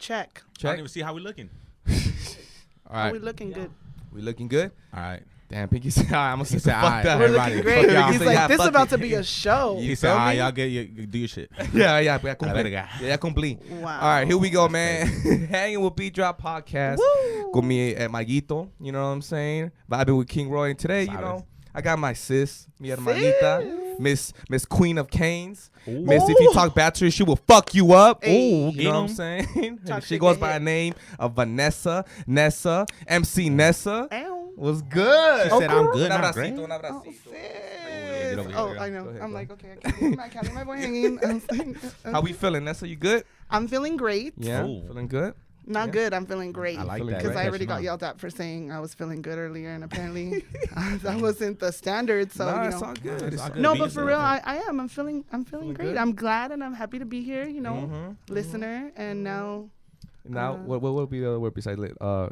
Check. I don't even see how we looking. All right. Are we looking good? We looking good? All right. Damn, Pinky said, all right, I'm going to He say, said, fuck all right, that. We're everybody. looking great. Fuck y'all. He's Say, like, yeah, this is fuck about it. to be a show. He You said, feel all right, me? y'all do your shit. Yeah, La complete. verga. Yeah, complete. Wow. All right, here we go, man. Hanging with Beatdrop podcast. Woo. Con mi Maguito, you know what I'm saying? Vibing with King Roy. And today, you Sabes. know, I got my sis, mi hermanita, Miss Queen of Canes. Ooh. Miss, if you talk bad to her, she will fuck you up. Hey. You know what I'm Get saying? Talk She shit, goes get by hit. the name of Nessa, MC Nessa. Ow. Was good. She said, I'm good, Un not great. abracito, un Oh, abracito. sis. over here. Oh, Go I know. ahead, I'm go like, ahead. okay, I can't leave my boy hanging. How we feeling, Nessa? You good? I'm feeling great. Yeah, Cool. feeling good. Not Yeah. good. I'm feeling great. I like Feeling that. Because I great. already got Catching yelled at for saying I was feeling good earlier, and apparently that wasn't the standard. So Nah, you it's know. all good. It's It's all all good. No, Be but for yourself. real, I am. I'm feeling Feeling great. good? I'm glad and I'm happy to be here. You know, Mhm. listener, and now Now, what would be the other word besides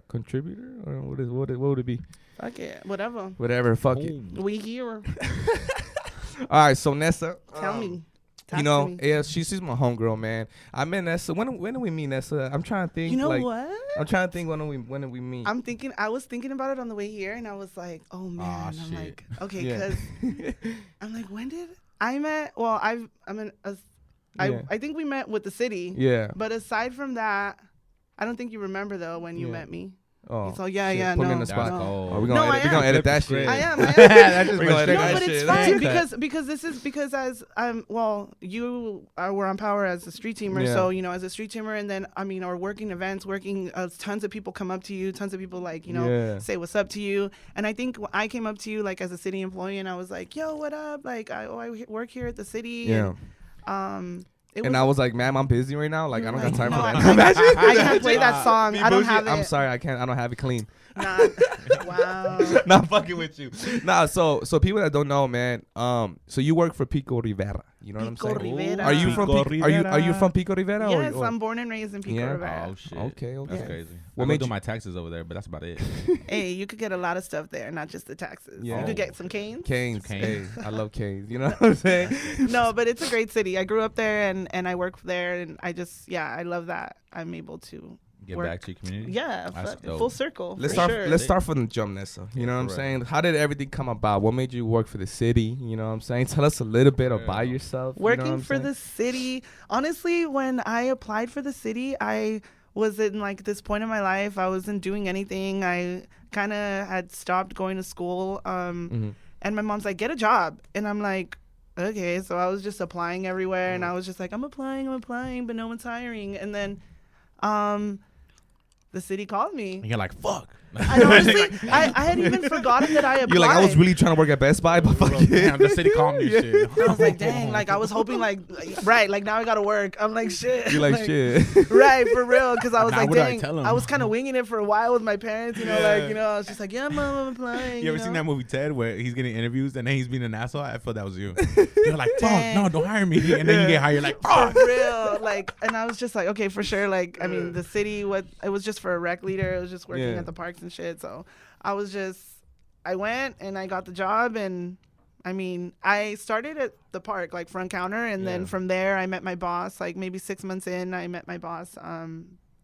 contributor, or what would it be? fuck it, whatever. Whatever, fuck it. Boom. We here. All right, so Nessa, Tell me. Talk You to know, me. yeah, she's my homegirl, man. I met Nessa. When did we meet Nessa? I'm trying to think. You know like, what? I'm trying to think when did we meet? I was thinking about it on the way here, and I was like, oh man. I'm shit. like, okay, Yeah. because I'm like, when did I met? Well, I Yeah. think we met with the city. Yeah. But aside from that, I don't think you remember though when you Yeah. met me. Oh. So yeah, shit, yeah, put me no, in the spot. That's no. cold. Oh, we No, gonna I edit, we am. gonna edit that Flip the shit. I am. That's just We gonna gonna edit No, that but it's shit. fine That's because this is because as you were on Power as a street teamer, Yeah. so as a street teamer, and then or working events, tons of people come up to you, tons of people Yeah. say what's up to you, and I think I came up to you like as a city employee, and I was like, yo, what up? Like I work here at the city, Yeah. and And I was like, ma'am, I'm busy right now. Like, I don't got time no, for that. I can't play that song. Be I don't bougie. have it. I'm sorry, I can't. I don't have it clean. Nah. Wow. Not fucking with you. Nah, so people that don't know, man. So you work for Pico Rivera. You know Pico what I'm saying? Rivera. Are you from Pico Pico? Are you from Pico Rivera? Yes, or? I'm born and raised in Pico Yeah? Rivera. Oh shit. Okay. That's Yeah. crazy. What I made do you- my taxes over there, but that's about it. Hey, you could get a lot of stuff there, not just the taxes. Yeah. You could get some canes. Canes. Canes. Hey, I love Canes. You know what I'm saying? No, but it's a great city. I grew up there and I work there, and I love that I'm able to Get work. back to your community. Yeah, That's dope. full circle. Let's for start. sure. Let's start from the jump, Nessa. You know what I'm Correct. saying? How did everything come about? What made you work for the city? You know what I'm saying? Tell us a little bit about yourself. You know what Working I'm for saying? the city. Honestly, when I applied for the city, I was in like this point in my life. I wasn't doing anything. I kind of had stopped going to school. Mhm. And my mom's like, get a job. And I'm like, okay. So I was just applying everywhere. And I was just like, I'm applying, but no one's hiring. And then the city called me. And you're like, fuck. And honestly, I had even forgotten that I applied. You're like, I was really trying to work at Best Buy, but fuck it. Damn, the city called me. Shit. I was like, dang, like I was hoping like now I gotta work. I'm like, shit. You're like, shit. Right, for real. Because I was Now like, what do I dang, tell 'em? I was kind of winging it for a while with my parents, I was just like, yeah, mom, I'm applying. You ever seen that movie Ted where he's getting interviews and then he's being an asshole? I feel that was you. You're like, fuck, Dang. no, don't hire me. And then you get hired, you're like, For fuck. real, and I was just like, okay, for sure. Like, I mean, the city, it was just for a rec leader. It was just working Yeah. at the parks and shit. So I went and I got the job, and I mean, I started at the park, like front counter, and then Yeah. from there I met my boss. Like maybe 6 months in, I met my boss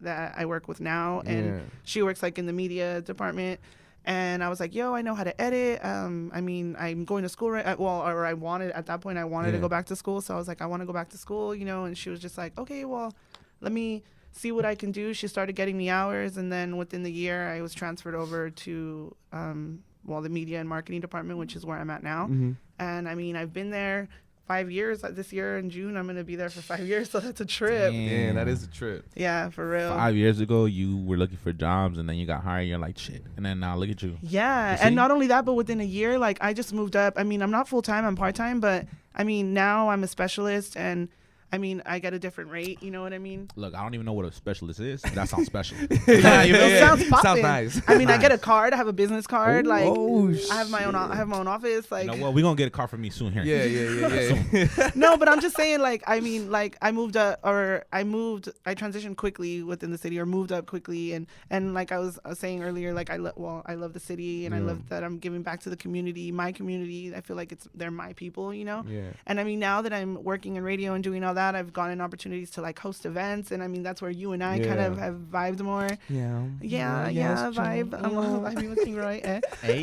that I work with now, and Yeah. she works like in the media department. And I was like, yo, I know how to edit. I mean, I'm going to school at that point I wanted to Yeah. go back to school. So I was like, I want to go back to school, and she was just like, okay, well, let me see what I can do. She started getting me hours. And then within the year, I was transferred over to, the media and marketing department, which is where I'm at now. Mhm. And I mean, I've been there 5 years. This year in June, I'm going to be there for 5 years. So that's a trip. Damn, that is a trip. Yeah, for real. 5 years ago, you were looking for jobs and then you got hired. You're like, shit. And then now look at you. Yeah, You see? and not only that, but within a year, like I just moved up. I mean, I'm not full time, I'm part time, but I mean now I'm a specialist, and I mean I get a different rate. You know what I mean? Look, I don't even know what a specialist is. But that sounds special. Yeah, you know, It sounds poppin'. Sounds nice. I mean, I get a card. I have a business card. Like Oh, I have my own. I have my own office. Like You know what? We're going to get a car from me soon here. Yeah. no, but I'm just saying. Like I mean, like I transitioned quickly within the city, or moved up quickly, and like I was saying earlier, like I love the city, and I Yeah. love that I'm giving back to the community, my community. I feel like they're my people, Yeah. And I mean, now that I'm working in radio and doing all that, that, I've gotten opportunities to like host events, and I mean that's where you and I kind of have vibed more. Yeah, vibe. I'm vibing with King Roy. Hey,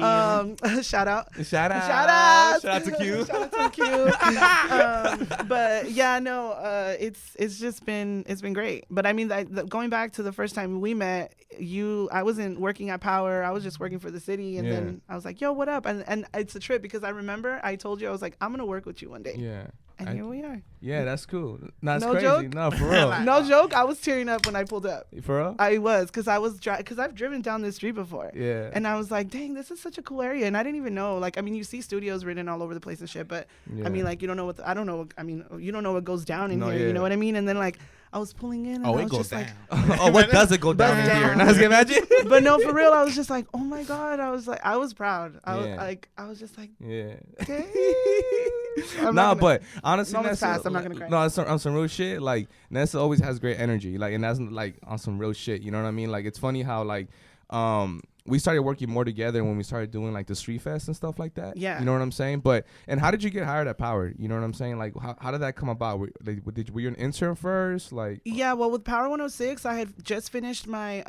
Shout out. Shout out. Shout Shout out to Q. Shout out to Q. But yeah, no, it's just been great. But I mean, going back to the first time we met, I wasn't working at Power. I was just working for the city, and then I was like, yo, what up? And it's a trip because I remember I told you, I was like, I'm gonna work with you one day. Yeah. And here we are. Yeah, that's cool. That's No crazy. joke? No, for real. No joke. I was tearing up when I pulled up. For real? I was, because I've driven down this street before. Yeah. And I was like, dang, this is such a cool area. And I didn't even know. Like, I mean, you see studios written all over the place and shit, but I mean, like, you don't know I don't know. I mean, you don't know what goes down in here. Yeah. You know what I mean? And then like, I was pulling in. And I was it goes just down. like, Oh, what does it go down in here? Now, can imagine? but no, for real, I was just like, oh my God. I was like, I was proud. I was just like, yeah. dang. But honestly, Moments Nessa, passed, I'm not gonna cry. No, on some real shit. Like Nessa always has great energy. Like, and that's like on some real shit. You know what I mean? Like, it's funny how like we started working more together when we started doing like the street fest and stuff like that. Yeah. You know what I'm saying? But and how did you get hired at Power? You know what I'm saying? Like, how did that come about? Were you an intern first? Like, yeah, well, with Power 106, I had just finished my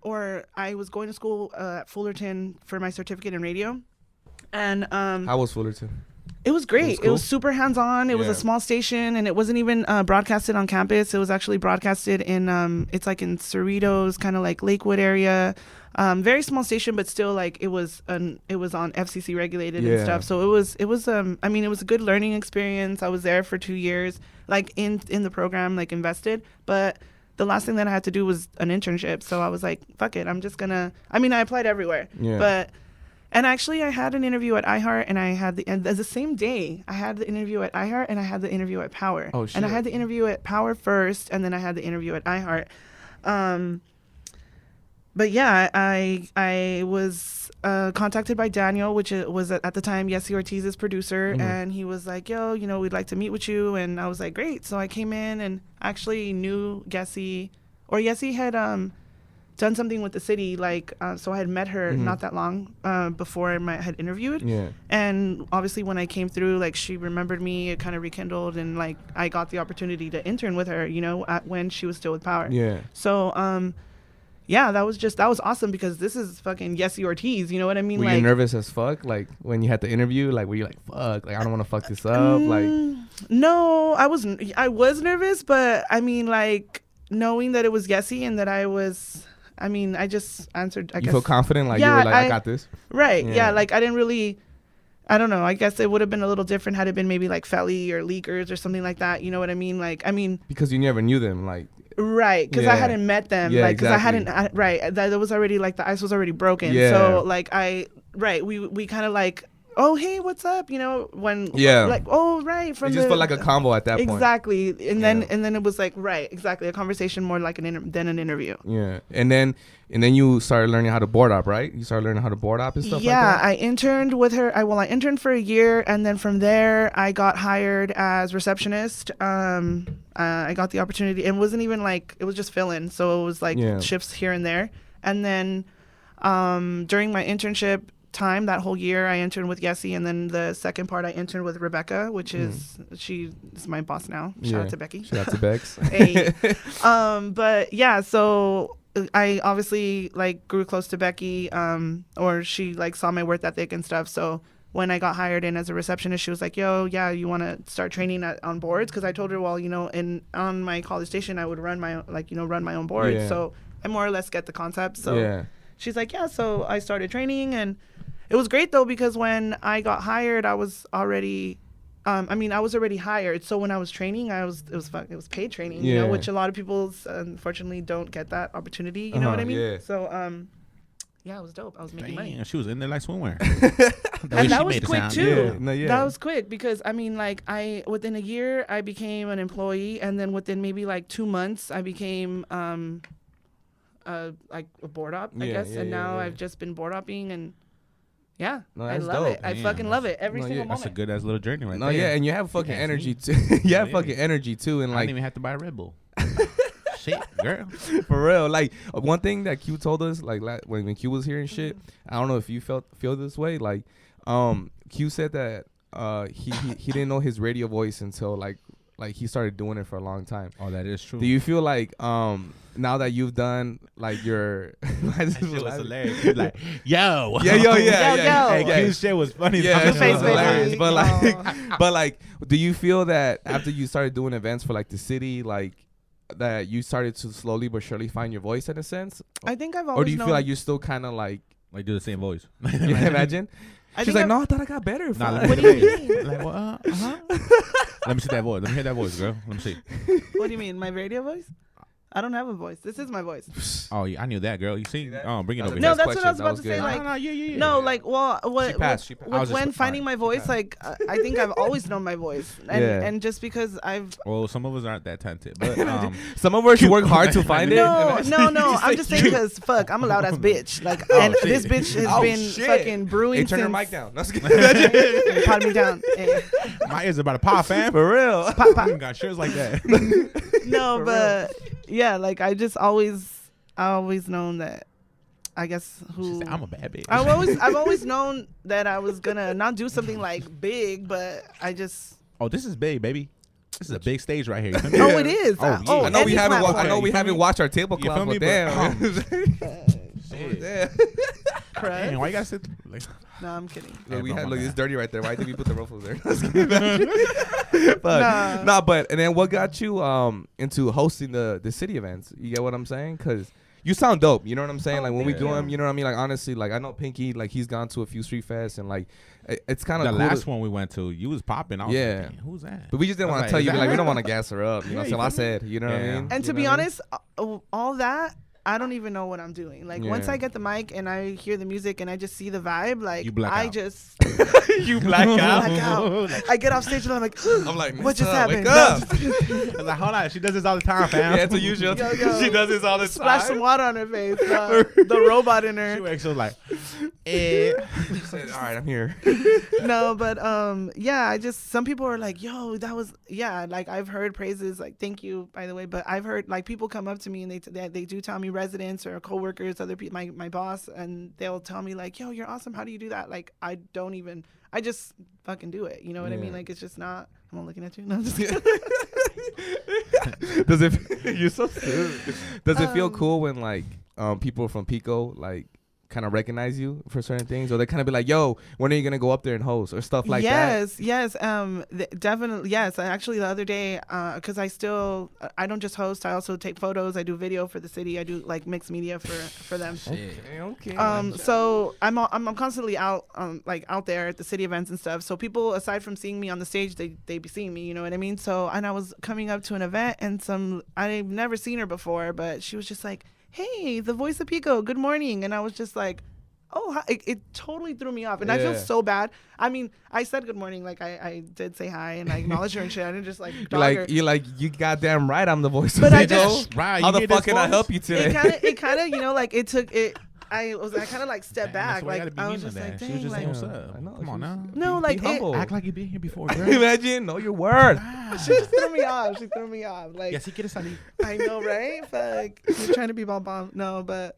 or I was going to school at Fullerton for my certificate in radio, and how was Fullerton? it was great. It was It cool? was super hands-on. It was Yeah. a small station, and it wasn't even broadcasted on campus. It was actually broadcasted in it's like in Cerritos, kind of like Lakewood area. Very small station, but still like it was on FCC regulated and Yeah. stuff. So it was I mean, it was a good learning experience. I was there for 2 years, like in the program, like invested. But the last thing that I had to do was an internship. So I was like, fuck it, I'm just gonna. I mean, I applied everywhere, Yeah. but. And actually, I had an interview at iHeart, and the same day, I had the interview at iHeart, and I had the interview at Power. Oh, shit. And I had the interview at Power first, and then I had the interview at iHeart. But yeah, I was contacted by Daniel, which was at the time Yessie Ortiz's producer, and he was like, yo, you know, we'd like to meet with you. And I was like, great. So I came in and actually knew Yessie had done something with the city, like so I had met her not that long before I had interviewed. Yeah. And obviously when I came through, like, she remembered me. It kind of rekindled, and like I got the opportunity to intern with her, you know, when she was still with Power. Yeah. So yeah, that was awesome, because this is fucking Yessie Ortiz, you know what I mean? Were like, you nervous as fuck? Like when you had the interview, like were you like, fuck, like I don't want to fuck this up? Like, no, I was nervous, but I mean, like, knowing that it was Yessie and that I just answered. I you guess feel confident? Like Yeah, you were like, I got this. Right. Yeah. Yeah. Like, I didn't really, I don't know. I guess it would have been a little different had it been maybe like Felly or Leakers or something like that. You know what I mean? Like, I mean. Because you never knew them. Like. Right. Because I hadn't met them. Yeah, like, because exactly. I hadn't. Right. That was already like the ice was already broken. Yeah. So like we kind of like, oh, hey, what's up? You know, when. Yeah. Like, oh, right. It just felt like a combo at that point. Exactly. And then it was like, right. Exactly. A conversation more like than an interview. Yeah. And then you started learning how to board up, right? You started learning how to board up and stuff yeah, like that? I interned with her. I interned for a year, and then from there I got hired as receptionist. I got the opportunity, and it wasn't even like, it was just fill-in, so it was like shifts here and there. And then during my internship time, that whole year, I interned with Yessie, and then the second part I interned with Rebecca, which is she is my boss now. Shout out to Becky. Shout out to Bex. Hey. But yeah, so I obviously like grew close to Becky, or she like saw my work ethic and stuff. So when I got hired in as a receptionist, she was like, yo, yeah, you want to start training on boards? Because I told her, well, you know, on my college station, I would run my own boards. Yeah. So I more or less get the concept. So she's like, yeah. So I started training, and it was great though, because when I got hired, I was already I was already hired. So when I was training, it was paid training, you know, which a lot of people unfortunately don't get that opportunity. You know what I mean? Yeah. So yeah, it was dope. I was making money. Damn, she was in there like swimwear. And that was quick too. Yeah. That was quick, because I mean, like, within a year I became an employee, and then within maybe like 2 months I became like a BoardUp, I guess. And now I've just been BoardUpping, and I love dope. it. I fucking love it every single moment. That's a good ass little journey right No, there. yeah, and you have fucking energy too. You have fucking energy too, and I like didn't even have to buy a Red Bull. Shit, girl. for real. Like one thing that Q told us, like when Q was here and shit, I don't know if you feel this way. Like, Q said that he didn't know his radio voice until like like he started doing it for a long time. Oh, that is true. Do you feel like now that you've done like your that shit was hilarious. He was like, yo. yeah. Yo. Hey, Q's shit was funny. Yeah, That it shit was was hilarious. baby. But like, Aw. but like, do you feel that after you started doing events for like the city, like that you started to slowly but surely find your voice in a sense? I think I've Or always do you known. feel like you're still kind of like, Like, do the same voice. you can imagine? I She's think like, I've- no, I thought I got better. Nah, Fuck. let me What hear do you the voice. Like, well, Let me see that voice. Let me hear that voice, girl. Let me see. What do you mean, my radio voice? I don't have a voice. This is my voice. Oh, yeah, I knew that, girl. You see? that? Oh, bring it That was over a here. No, test that's what I question. was That about was to good. say. Like, yeah. no, like, well, She passed. She passed. with I was just- when finding my voice, passed. like, I think I've always known my voice, and Yeah. and just because I've Well, some of us aren't that talented, but Some of us work hard to find it. no, Imagine. I'm just saying because fuck, I'm a loud ass bitch. Like, Oh, and shit. this bitch has Oh, been shit. fucking brewing Hey, turn since. your mic down. That's good. Pot me down. Eh. my ears about to pop, fam. For real. Pop, pop. Got shirts like that. No, For but yeah, like I always known that. I guess She who said, I'm a bad bitch. I've always known that I was gonna not do something like big, but I just. Oh, this is big, baby. This is a big stage right here. Oh, it is. Oh, yeah. Oh, I know we any haven't. platform. I know we You feel haven't me? watched our You tablecloth, feel me? but damn. Shit. Damn. Crud. Man, why you gotta sit like? No, I'm kidding. Look, Hey, bro, my it's bad. dirty right there. Why did we put the ruffles there? But Nah. but and then what got you into hosting the city events? You get what I'm saying? Because you sound dope. You know what I'm saying? Oh, Like when we thank do you. them, you know what I mean? Like honestly, like I know Pinky, like he's gone to a few street fests and like it's kind of The cool last to- one we went to, you was popping. I was Yeah. like, "Damn, who's that? But we just didn't I was want to like, tell is you, that like we her? don't want to gas her up. You Yeah, know, you so I feel me? said, you know what I Yeah. mean? And to You be know what I mean? honest, all that I don't even know what I'm doing. Like once Yeah. I get the mic and I hear the music and I just see the vibe, like You black I out. just you black out. black out. I get off stage and I'm like, I'm like, what just Nessa, happened? wake up. I was like, hold on, she does this all the time, fam. Yeah, it's usual. Yo, yo. She does this all the Splash some time. water on her face. The robot in She her. wakes up like, eh. She said, all right, I'm here. No, but yeah, I just some people are like, yo, that was like I've heard praises, like thank you by the way, but I've heard like people come up to me and they do tell me residents or coworkers, other people, my boss, and they'll tell me like, yo, you're awesome. How do you do that? Like I just fucking do it. You know what I mean? Yeah. Like it's just not. I'm not looking at you. No, I'm just kidding. Does it? You're so stupid. Does it feel Um, cool when like people from Pico like kind of recognize you for certain things, or they kind of be like, "Yo, when are you gonna go up there and host?" or stuff like that? Yes. Definitely. Yes. I actually the other day, because I don't just host. I also take photos. I do video for the city. I do like mixed media for them. Okay. So I'm constantly out like out there at the city events and stuff. So people aside from seeing me on the stage, they be seeing me. You know what I mean? So and I was coming up to an event and I've never seen her before, but she was just like, "Hey, the voice of Pico. Good morning." And I was just like, "Oh," hi. It totally threw me off, and I feel Yeah. so bad. I mean, I said good morning, like I did say hi and I acknowledged her and shit. I didn't just like dog her. You're like, you goddamn right. I'm the voice But of I Pico. just- Right, How you the get fuck this can I voice? help you today? It kind of, you know, like it took it. I kind of like stepped Damn, that's back, why you like gotta be I was mean to just like, that. She was dang, just like saying, what's up? I know, Come on she's- now. no, Be like it, humble. Act like you've been here before, girl. Imagine, know your word. she just threw me off. She threw me off. Like Yes, he quieres salir. I know, right? Fuck, you're trying to be bomb. No, but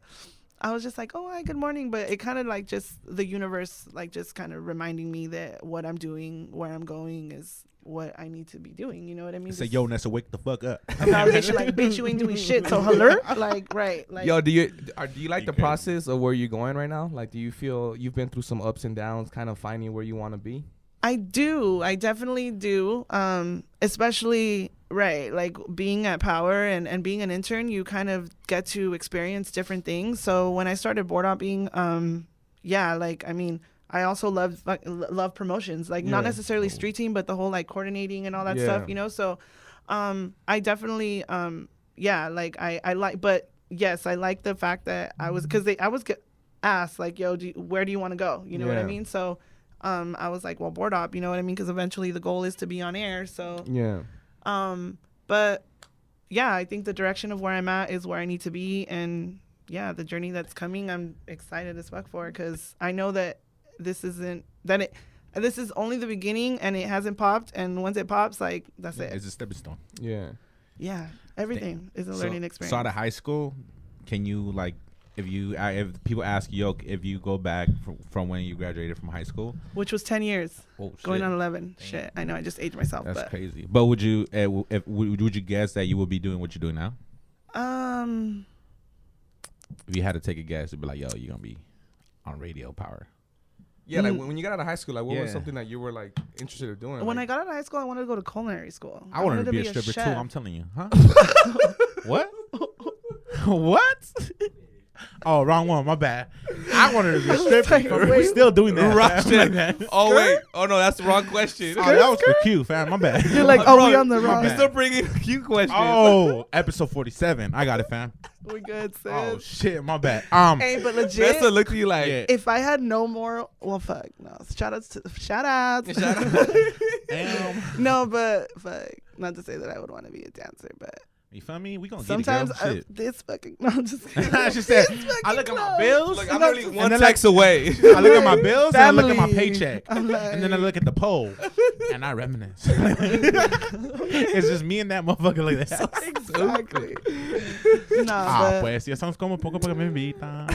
I was just like, oh, hi, good morning. But it kind of like just the universe, like just kind of reminding me that what I'm doing, where I'm going, is what I need to be doing. You know what I mean? Say, Just yo, Nessa, wake the fuck up. a validation, like, bitch, you ain't doing shit. So hello, like, right, like. Yo, do you like You the crazy. process of where you're going right now? Like, do you feel you've been through some ups and downs, kind of finding where you want to be? I do. I definitely do. Especially right, like being at Power and being an intern, you kind of get to experience different things. So when I started BoardUp being, like I mean, I also love promotions, like not Yeah. necessarily street team, but the whole like coordinating and all that Yeah. stuff, you know. So, I definitely, like I like, but yes, I like the fact that I was asked like, yo, where do you want to go? You know what I Yeah. mean? So. I was like, well, BoardUp, you know what I mean? Because eventually the goal is to be on air. So, Yeah. but yeah, I think the direction of where I'm at is where I need to be. And yeah, the journey that's coming, I'm excited as fuck for, because I know that this is only the beginning and it hasn't popped. And once it pops, like, that's it. It's a stepping stone. Yeah. Yeah. Everything is a learning experience. So out of high school, can you like if people ask you, yo, if you go back from when you graduated from high school, which was 10 years, going on 11. Damn. Shit, I know, I just aged myself. That's but crazy. But would you, would you guess that you would be doing what you're doing now? If you had to take a guess, it'd be like, yo, you're gonna be on radio power. Yeah, like when you got out of high school, like what was Yeah. something that you were like interested in doing? When like, I got out of high school, I wanted to go to culinary school. I wanted to be a stripper too. chef. I'm telling you, huh? What? What? Oh, wrong one. My bad. I wanted to be a stripper. like, We're still doing that. Wrong fam. shit. Like that. oh wait, oh no, that's the wrong question. Oh, that was for Q, fam. My bad. You're like, Bro, oh, we on the my wrong. You're bad. still bringing cute questions. Oh, episode 47. I got it, fam. We good, sis. Oh shit, my bad. Hey, but legit, Nessa looked at you like, Yeah. if I had no more, well, fuck, no. Shout outs. Damn. No, but fuck. Not to say that I would want to be a dancer, but You feel me? We gonna sometimes get it, girl. Shit. this fucking. No, I'm just kidding. She said, This I fucking look at my close. bills. like I'm No, literally and one then, text away. I look at my bills and I look at my Family. paycheck. I'm like, And then I look at the poll and I reminisce. It's just me and that motherfucker like that. exactly. No, Ah, but pues, si estamos como poco porque me invitan.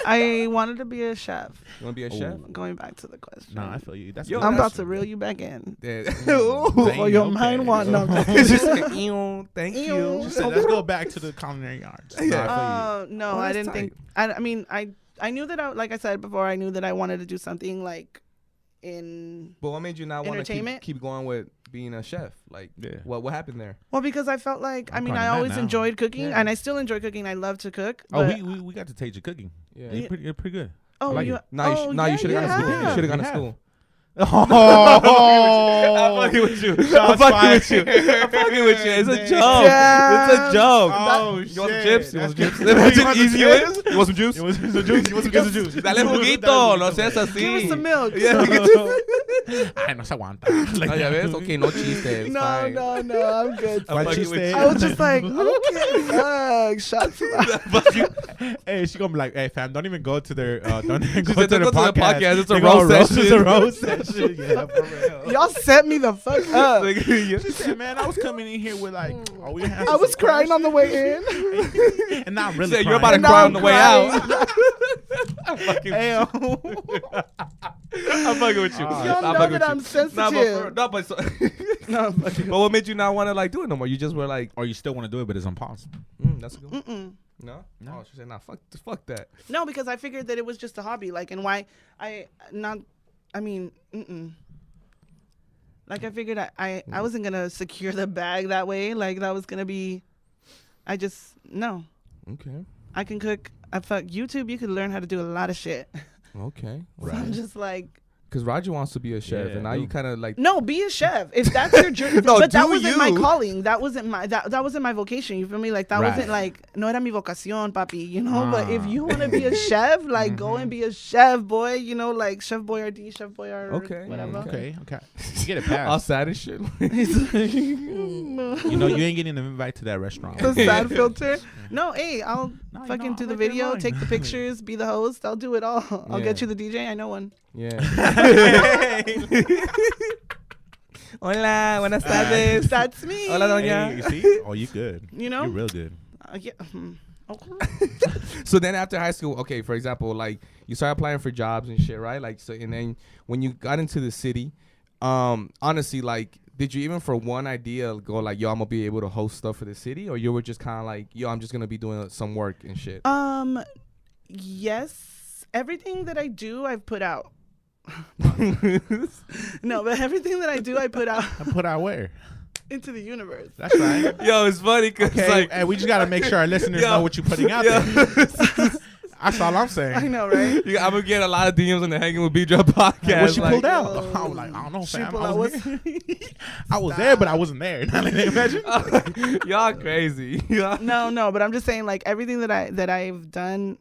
I wanted to be a chef. You want to be a Oh. chef? Going back to the question. No, I feel you. That's Yo, I'm about that's- to reel you back in. Yeah. Ooh, Damn, your okay. mind want no. It's just like, thank Ew. you. She said, let's go back to the culinary arts. No, I No, Oh, I that's didn't think. I mean, I knew that like I said before, I knew that I wanted to do something like in. But what made you not want to Entertainment? keep going with being a chef? Like, Yeah. what happened there? Well, because I felt like I I'm mean proud I of that always now. enjoyed cooking, Yeah. and I still enjoy cooking. I love to cook. feel you. But, Oh, we got to taste your cooking. Yeah. You're pretty good. oh, like you. it. No, you, oh, no, you should have yeah, gone to school. You should have gone to Yeah. school. Oh, I'm fucking with you. I'm fucking with you. I'm fucking with you. It's a joke. It's a joke. Oh, You want some shit. chips? You want some That's chips? good. Imagine You want some easy chips? wins. You want some juice? You want some juice? You want some juice? Dale juguito, no seas así. Give us some milk. Ay, no se aguanta. No, ya ves? Okay, no chistes. No, fine. no, I'm good. I'm fucking with you. I was just like, okay, fuck, shots fired. Hey, she gonna be like, hey, fam, don't even go to their, don't even She go said, to "Don't the go to the podcast. podcast. It's a They gonna roast session." It's a roast session. Yeah, for real. Y'all set me the fuck up. Like, She said, man, I was coming in here with like, oh, we have I was crying on the way in. and not really. said, you're crying. about to cry on I'm the way crying. out. I'm fucking Damn. I'm fucking with you. Y'all Y'all I'm know fucking that with I'm you. sensitive. No, but so, No, I'm fucking. but what made you not want to like do it no more? You just were like, Or you still want to do it, but it's on pause. that's a good one. Mm-mm. No? No. Oh, she said, nah, fuck that. No, because I figured that it was just a hobby. Like, and why like I figured I wasn't gonna secure the bag that way. Like that was gonna be. No. Okay. I can cook. I fuck YouTube. You could learn how to do a lot of shit. Okay. So I'm just like, Because Roger wants to be a chef, Yeah, and now you dude. kind of like. no, be a chef if that's your journey. No, but that do wasn't my you. calling. That wasn't my that wasn't my vocation. You feel me? Like that Right. wasn't like no era mi vocación, papi. You know. But if Ah. you want to be a chef, like go and be a chef, boy. You know, like Chef Boyardee, Chef Boyard, Okay. whatever. Okay. You get it All passed. sad and shit. He's like, no. You know, you ain't getting an invite to that restaurant. The sad filter. No, hey, I'll No, you fucking know, do I the like that video, line. take the pictures, be the host. I'll do it all. I'll get Yeah. you the DJ. I know one. Yeah. Hola, buenas tardes. That's me. Hola, doña. Hey, you see? Oh, you good. You know? You're real good. Yeah. Okay. So then after high school, okay, for example, like you started applying for jobs and shit, right? Like, so, and then when you got into the city, honestly, like, did you even for one idea go like, yo, I'm gonna be able to host stuff for the city, or you were just kind of like, yo, I'm just gonna be doing some work and shit? Yes. Everything that I do, I've put out. No, but everything that I do, I put out And put out where? into the universe. That's right. Yo, it's funny because Okay, like, and we just gotta make sure our listeners Yo. know what you're putting out Yo. there. That's all I'm I saying. know, right? I'm gonna get a lot of DMs on the Hanging with Beatdrop podcast. What she like, pulled out? yo. I was like, I don't know, She fam. pulled I out was, what's- there. I was there, but I wasn't there. Imagine. y'all crazy. No, but I'm just saying, like everything that I've done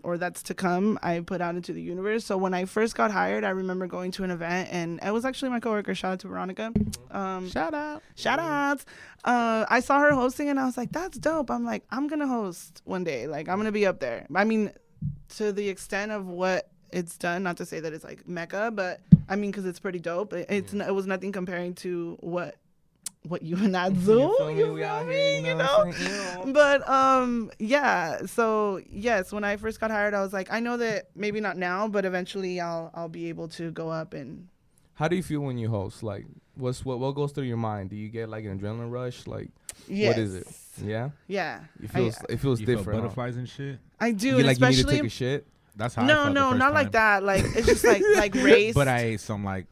or that's to come, I put out into the universe. So when I first got hired, I remember going to an event, and it was actually my coworker. Shout out to Veronica. Shout out. Shout outs. I saw her hosting, and I was like, that's dope. I'm like, I'm gonna host one day. Like I'm gonna be up there. I mean, to the extent of what it's done, not to say that it's like Mecca, but I mean, because it's pretty dope. It was nothing comparing to what what you and that Zoom. feel me? You We feel out me? here, You what know? I'm saying? But yeah. So yes, when I first got hired, I was like, I know that maybe not now, but eventually I'll be able to go up and. How do you feel when you host? Like, what goes through your mind? Do you get like an adrenaline rush? Like, Yes. what is it? Yeah, Yeah. it feels You different. feel huh? butterflies and shit. I do, You and like you need to especially take a shit. That's how I no, felt the no, first not time. like that. Like it's just like race. But I ate some like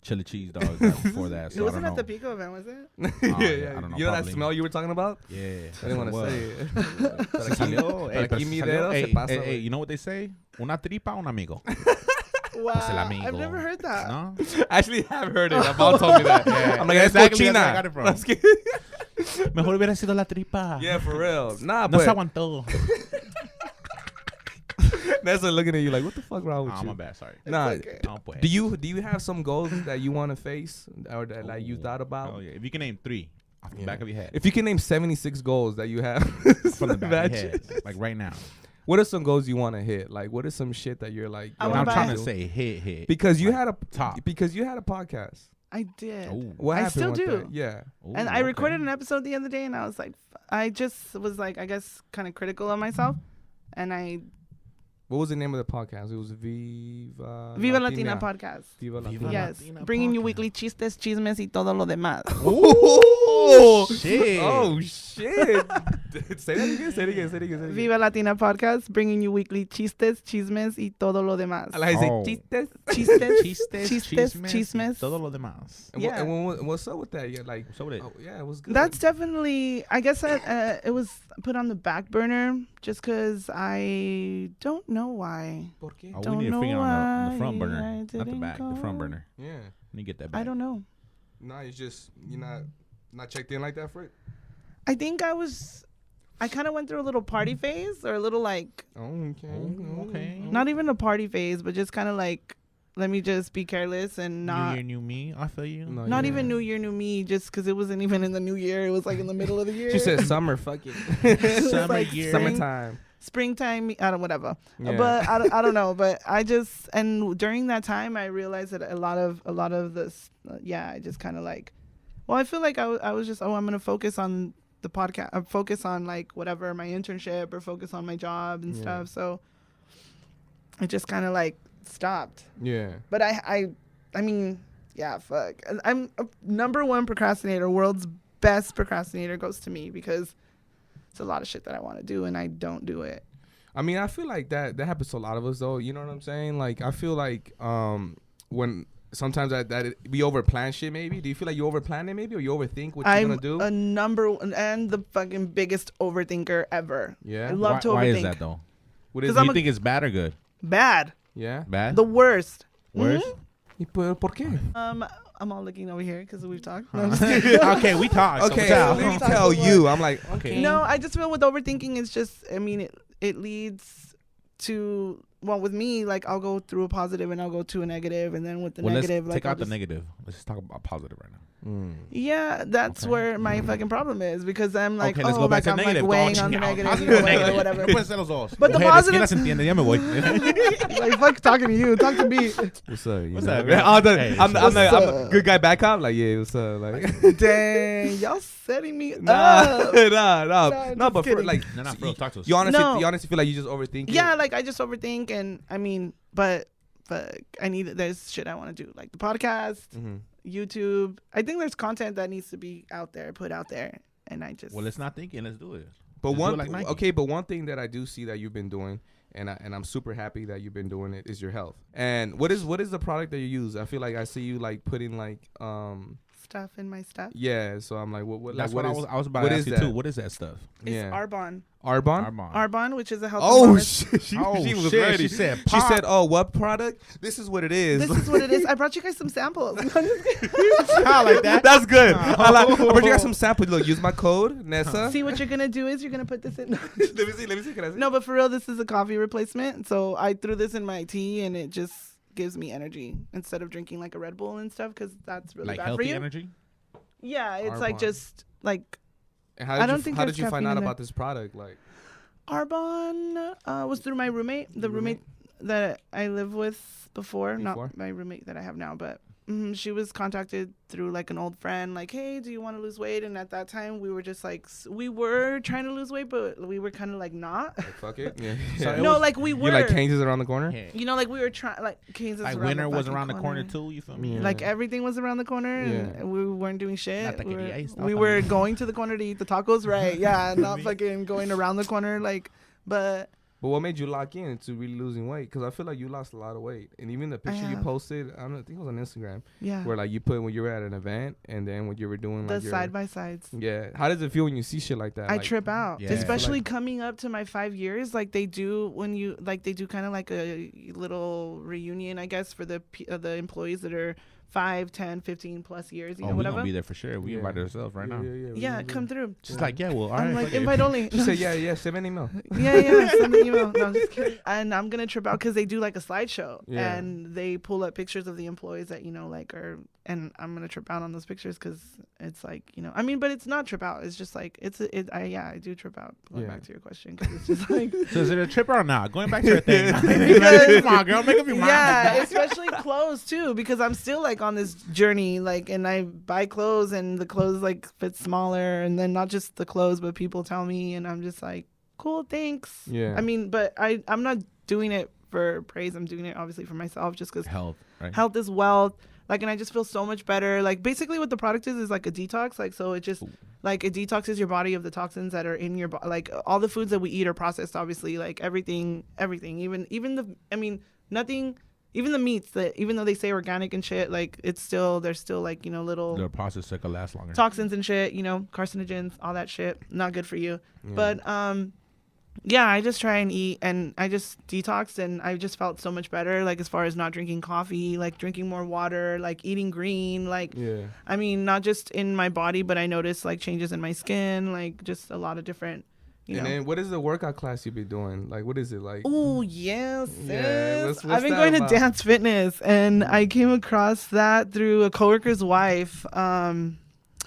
chili cheese dogs right before that. It So I wasn't don't at know. the Pico event, was it? I don't know, You know that probably. smell you were talking about? Yeah, I didn't want to say it. Para Se aquí- salió, para pero aquí se mi salió. dedo se Hey, pasa, hey, güey. you know what they say? Una tripa, un amigo. Wow, Pues el amigo. I've never heard that. No? I actually have heard it. My mom told me that. Yeah, I'm like, exactly, that's that's where I cochina. got it from. I'm just kidding. Mejor hubiera sido la tripa. Yeah, for real. Nah, No se but aguantó. Nessa looking at you like, what the fuck wrong with Oh, you? my bad. Sorry. Nah, okay. No, pues. do you have some goals that you want to face or that like you thought about? Oh, yeah. If you can name 3 off the Yeah. back of your head. If you can name 76 goals that you have From the back of your imagine. head. Like right now. What are some goals you want to hit? Like, what is some shit that you're like? I yo, wanna I'm buy- trying to say hit. because you like, had a top. because you had a podcast. I did. Ooh. What I happened still with do. that? Yeah. Ooh, And I okay. recorded an episode the other day, and I was like, I just was like, I guess, kind of critical of myself, and I What was the name of the podcast? It was Viva Viva Latina podcast. Viva Viva Latina. Yes, Latina bringing you podcast. weekly chistes, chismes, y todo lo demás. Oh shit. Oh shit! Say that again. Say it again. Say it again. Viva Latina podcast, bringing you weekly chistes, chismes, y todo lo demás. I like to say Oh. chistes. Chistes, Chistes, chistes, chismes, chismes. todo lo demás. And Yeah. what's up with that? Yeah, like, What's up with it? oh, yeah, it was good. That's definitely, I guess it was put on the back burner just because I don't know why. ¿Por qué? Oh, Don't we need to know figure on the front why burner, I not the didn't back. The front go. burner. Yeah. Let me get that back. I don't know. No, it's just you're not checked in like that for it. I think I kind of went through a little party phase or a little like, Oh, okay. Oh, okay. not even a party phase, but just kind of like, let me just be careless and New not. year, new me. I feel you. No, Not yeah. even New Year, New Me, just because it wasn't even in the New Year. It was like in the middle of the year. She said summer, fucking was Summer like year. summertime. springtime. I don't whatever. Yeah. But I don't know. But I just and during that time I realized that a lot of this. I just kind of like. Well, I feel like I was just I'm gonna focus on the podcast. Focus on like whatever my internship or focus on my job and Yeah. stuff. So it just kind of like stopped. Yeah. But I mean, yeah, fuck. I'm a number one procrastinator. World's best procrastinator goes to me because it's a lot of shit that I want to do and I don't do it. I mean, I feel like that happens to a lot of us, though. You know what I'm saying? Like, I feel like when sometimes we overplan shit. Maybe. Do you feel like you overplan it, maybe, or you overthink what you're I'm gonna do? a number one and the fucking biggest overthinker ever. Yeah. I love to overthink. Why is that though? What Because is Do I'm you a- think it's bad or good? Bad. Yeah. Bad. The worst. Worse. ¿Y por qué? I'm all looking over here because we've talked. No, I'm just kidding. Okay, we talked. so Okay, tell. let me tell you. I'm like, okay. No, I just feel with overthinking, it's just, I mean, it leads to, well, with me, like, I'll go through a positive and I'll go to a negative, and then with the Well, negative, let's like, take I'll out the just- negative. Let's just talk about positive right now. Yeah, that's Okay. where my fucking problem is, because I'm like, Okay, let's oh, go back like, to I'm negative. like weighing Go, on the chingao. negative, Positive you or know, negative. whatever. No puedes ser los dos. But the Mujeres, ¿quién positive- las entiende? Ya me voy. Like, fuck talking to you, talk to me. What's up? You What's know? up, girl? I'm the, Hey, I'm, the, I'm, what's the, I'm up? a good guy back up. Like, yeah, what's up? Like, Dang, y'all setting me nah, up. no, just but for, kidding. like, No, bro, talk to us. you honestly, No. you honestly feel like you just overthink it? Yeah, like, I just overthink, and I mean, but I need, there's shit I want to do, like the podcast, Mm-hmm. YouTube. I think there's content that needs to be out there, put out there, and I just. Well, let's not think it. Let's do it. But Just do one, it like Nike. okay, but one thing that I do see that you've been doing, and I'm super happy that you've been doing it, is your health. And what is the product that you use? I feel like I see you like putting like stuff in my stuff. yeah. So I'm like, what? That's like, what is, I was about what to is ask you that? too. What is that stuff? It's Yeah. Arbonne. Arbonne. Arbonne, which is a health. Oh and wellness. shit! She was shit, ready. she said She pop. said, "Oh, what product? This is what it is." This is what it is. I brought you guys some samples. I like that. That's good. No. I brought you guys some samples. Look, use my code Nessa. See, what you're gonna do is you're gonna put this in. let me see. Let me see. Can I see? No, but for real, this is a coffee replacement. So I threw this in my tea, and it just gives me energy instead of drinking like a Red Bull and stuff, because that's really Like bad for healthy you. energy. Yeah, it's like Arbonne. just like And how I did don't you, think how there's did you find caffeine out in about this product? Like, Arbonne was through my roommate, the roommate that I lived with before, Before? not my roommate that I have now, but She was contacted through like an old friend, like, hey, do you want to lose weight? And at that time, we were just like, we were trying to lose weight, but we were kind of like not. Like, fuck it. Yeah. So it No, was- like we were. You like Cane's is around the corner? Yeah. You know, like we were trying, like Cane's is Like around winter the was fucking around the corner too. You feel me? Yeah. Like everything was around the corner, Yeah. and we weren't doing shit. Not We taqueria, were, stop we on were me. going to the corner to eat the tacos, right? Yeah, not fucking going around the corner, like. But But what made you lock in to really losing weight? Because I feel like you lost a lot of weight, and even the picture you have. posted, I think it was on Instagram, yeah, where like you put when you were at an event, and then when you were doing the like your side by sides. yeah. How does it feel when you see shit like that? I Like, trip out, Yeah. especially Like- coming up to my 5 years. Like they do when you like they do kind of like a little reunion, I guess, for the employees that are 5, 10, 15 plus years. You Oh, know, we whatever. gonna be there for sure. We Yeah. invited ourselves right now. Yeah, come through. She's like, yeah, well, all I'm right. like fuck it. invite only. She said, yeah, send an email. Yeah, send an email. No, I'm just kidding. And I'm gonna trip out because they do like a slideshow, Yeah. and they pull up pictures of the employees that like are, and I'm gonna trip out on those pictures because it's like I mean, but it's not trip out. It's just like I do trip out. Going Yeah. back to your question, because it's just like So is it a trip or not? Going back to your thing. Because- Come on, girl, make up your mind. yeah, especially clothes too, because I'm still like on this journey, like, and I buy clothes and the clothes like fit smaller, and then not just the clothes, but people tell me, and I'm just like, cool, thanks. Yeah. I mean, but I'm not doing it for praise. I'm doing it obviously for myself, just because Health, right? health is wealth. Like, and I just feel so much better. Like, basically what the product is like a detox. Like, so it just, like, it detoxes your body of the toxins that are in your body. Like, all the foods that we eat are processed, obviously. Like, everything. Even the, I mean, nothing, even the meats that, even though they say organic and shit, like, it's still, there's still, like, little The process so it could last longer. toxins and shit, carcinogens, all that shit. Not good for you. Yeah. But, yeah, I just try and eat, and I just detoxed, and I just felt so much better, like, as far as not drinking coffee, like, drinking more water, like, eating green, like, yeah. I mean, not just in my body, but I noticed, like, changes in my skin, like, just a lot of different, And then what is the workout class you be doing? Like, what is it like? Oh, yes, Yeah, sis. what's I've been that going about? to Dance Fitness, and I came across that through a coworker's wife,